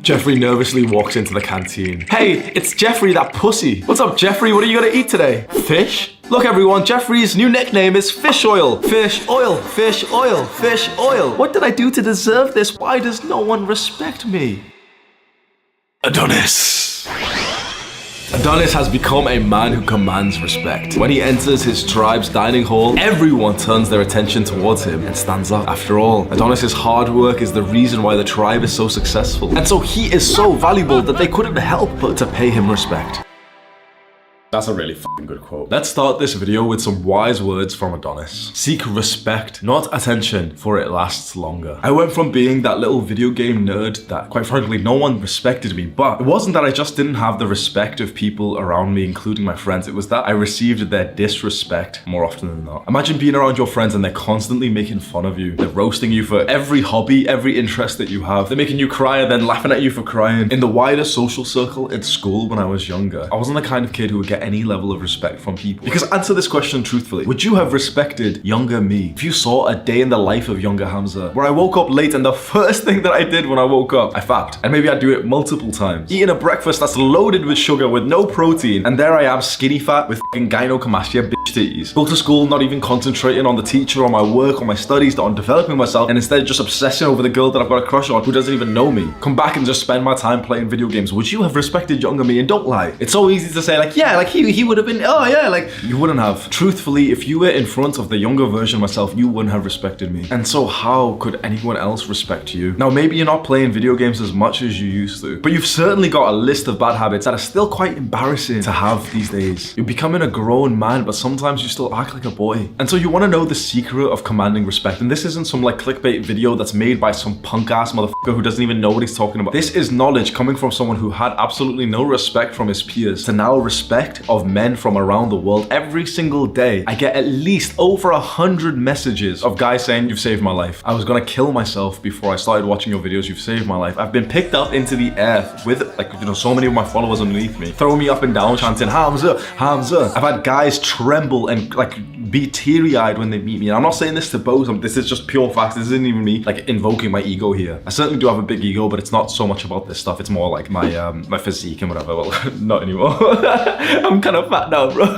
Jeffrey nervously walks into the canteen. Hey, it's Jeffrey, that pussy. What's up, Jeffrey? What are you gonna eat today? Fish? Look, everyone, Jeffrey's new nickname is Fish Oil. Fish Oil, Fish Oil, Fish Oil. What did I do to deserve this? Why does no one respect me? Adonis. Adonis has become a man who commands respect. When he enters his tribe's dining hall, everyone turns their attention towards him and stands up. After all, Adonis's hard work is the reason why the tribe is so successful. And so he is so valuable that they couldn't help but to pay him respect. That's a really fucking good quote. Let's start this video with some wise words from Adonis. Seek respect, not attention, for it lasts longer. I went from being that little video game nerd that, quite frankly, no one respected me, but it wasn't that I just didn't have the respect of people around me, including my friends. It was that I received their disrespect more often than not. Imagine being around your friends and they're constantly making fun of you. They're roasting you for every hobby, every interest that you have. They're making you cry and then laughing at you for crying. In the wider social circle at school when I was younger, I wasn't the kind of kid who would get any level of respect from people. Because answer this question truthfully, would you have respected younger me if you saw a day in the life of younger Hamza where I woke up late and the first thing that I did when I woke up, I fapped, and maybe I'd do it multiple times, eating a breakfast that's loaded with sugar with no protein, and there I am skinny fat with fucking gynecomastia bitch titties. Go to school not even concentrating on the teacher, on my work, on my studies, on developing myself, and instead just obsessing over the girl that I've got a crush on who doesn't even know me. Come back and just spend my time playing video games. Would you have respected younger me? And don't lie. It's so easy to say like, yeah, like he would have been, oh yeah, like you wouldn't have. Truthfully, if you were in front of the younger version of myself, you wouldn't have respected me. And so how could anyone else respect you? Now, maybe you're not playing video games as much as you used to, but you've certainly got a list of bad habits that are still quite embarrassing to have these days. You're becoming a grown man, but sometimes you still act like a boy. And so you want to know the secret of commanding respect. And this isn't some like clickbait video that's made by some punk ass motherfucker who doesn't even know what he's talking about. This is knowledge coming from someone who had absolutely no respect from his peers to now respect of men from around the world. Every single day, I get at least over 100 messages of guys saying, you've saved my life. I was gonna kill myself before I started watching your videos. You've saved my life. I've been picked up into the air with like, you know, so many of my followers underneath me, throwing me up and down, chanting, Hamza, Hamza. I've had guys tremble and like be teary-eyed when they meet me. And I'm not saying this to boast. This is just pure facts. This isn't even me like invoking my ego here. I certainly do have a big ego, but it's not so much about this stuff. It's more like my physique and whatever. Well, not anymore. I'm kind of fat now, bro.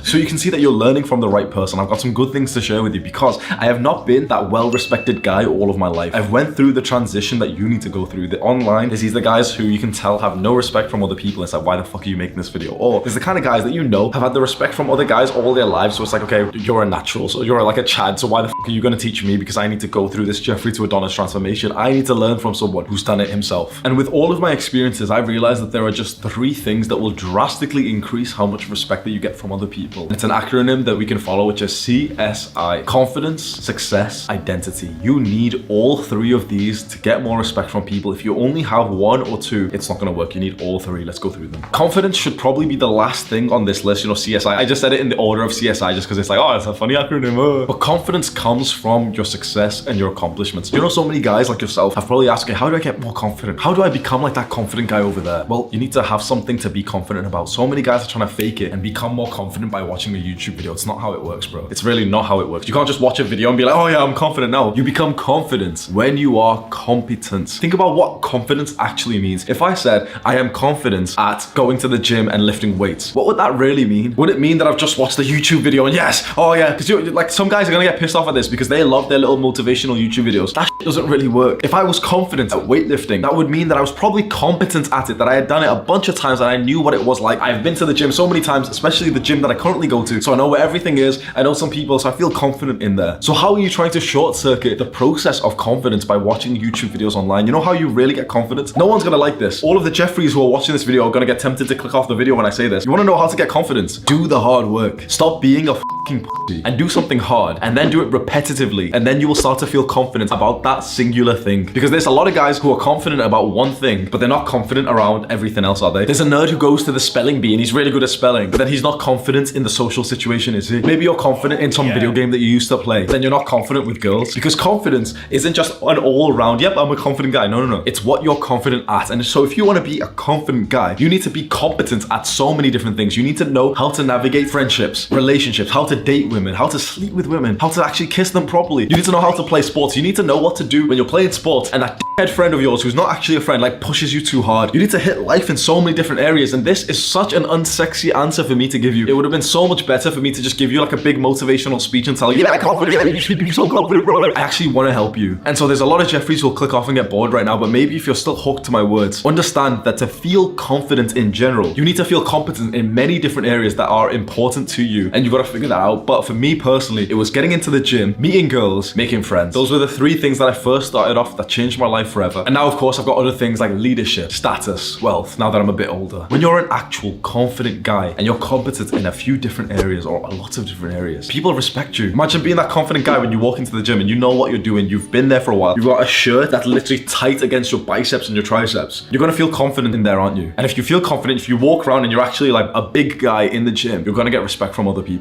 So you can see that you're learning from the right person. I've got some good things to share with you because I have not been that well-respected guy all of my life. I've went through the transition that you need to go through. The online is these the guys who you can tell have no respect from other people. It's like, why the fuck are you making this video? Or there's the kind of guys that you know have had the respect from other guys all their lives. So it's like, okay, you're a natural, so you're like a Chad. So why the fuck are you gonna teach me? Because I need to go through this Jeffrey to Adonis transformation. I need to learn from someone who's done it himself. And with all of my experiences, I've realized that there are just 3 things that will drastically increase how much respect that you get from other people. It's an acronym that we can follow, which is CSI. Confidence, success, identity. You need all 3 of these to get more respect from people. If you only have 1 or 2, it's not gonna work. You need all 3. Let's go through them. Confidence should probably be the last thing on this list, you know, CSI. I just said it in the order of CSI just because it's like, oh, it's a funny acronym. But confidence comes from your success and your accomplishments. You know, so many guys like yourself have probably asked, okay, how do I get more confident? How do I become like that confident guy over there? Well, you need to have something to be confident about. So many guys are trying to fake it and become more confident by watching a YouTube video. It's not how it works, bro. It's really not how it works. You can't just watch a video and be like, oh yeah, I'm confident now. You become confident when you are competent. Think about what confidence actually means. If I said I am confident at going to the gym and lifting weights, what would that really mean? Would it mean that I've just watched a YouTube video and yes, oh yeah, because like some guys are gonna get pissed off at this because they love their little motivational YouTube videos. That shit doesn't really work. If I was confident at weightlifting, that would mean that I was probably competent at it, that I had done it a bunch of times and I knew what it was like. I've been to the gym so many times, especially the gym that I currently go to, so I know where everything is. I know some people, so I feel confident in there. So how are you trying to short circuit the process of confidence by watching YouTube videos online? You know how you really get confidence? No one's gonna like this. All of the Jeffreys who are watching this video are gonna get tempted to click off the video when I say this. You wanna know how to get confidence? Do the hard work. Stop being a fucking pussy and do something hard and then do it repetitively, and then you will start to feel confident about that singular thing. Because there's a lot of guys who are confident about one thing, but they're not confident around everything else, are they? There's a nerd who goes to the spelling bee and he's really good at spelling, but then he's not confident in the social situation, is he? Maybe you're confident in some video game that you used to play, then you're not confident with girls. Because confidence isn't just an all-round, yep, I'm a confident guy. No. It's what you're confident at. And so if you want to be a confident guy, you need to be competent at so many different things. You need to know how to navigate friendships, relationships, how to date women, how to sleep with women, how to actually kiss them properly. You need to know how to play sports. You need to know what to do when you're playing sports and that head friend of yours who's not actually a friend like pushes you too hard. You need to hit life in so many different areas, and this is such an unsexy answer for me to give you. It would have been so much better for me to just give you like a big motivational speech and tell you, you should be so confident. I actually want to help you. And so there's a lot of Jeffreys who'll click off and get bored right now, but maybe if you're still hooked to my words, understand that to feel confident in general, you need to feel competent in many different areas that are important to you, and you've got to figure that out. But for me personally, it was getting into the gym, meeting girls, making friends. Those were the three things that I first started off that changed my life forever. And now, of course, I've got other things like leadership, status, wealth, now that I'm a bit older. When you're an actual confident guy and you're competent in a few different areas or a lot of different areas, people respect you. Imagine being that confident guy when you walk into the gym and you know what you're doing, you've been there for a while, you've got a shirt that's literally tight against your biceps and your triceps. You're gonna feel confident in there, aren't you? And if you feel confident, if you walk around and you're actually like a big guy in the gym, you're gonna get respect from other people.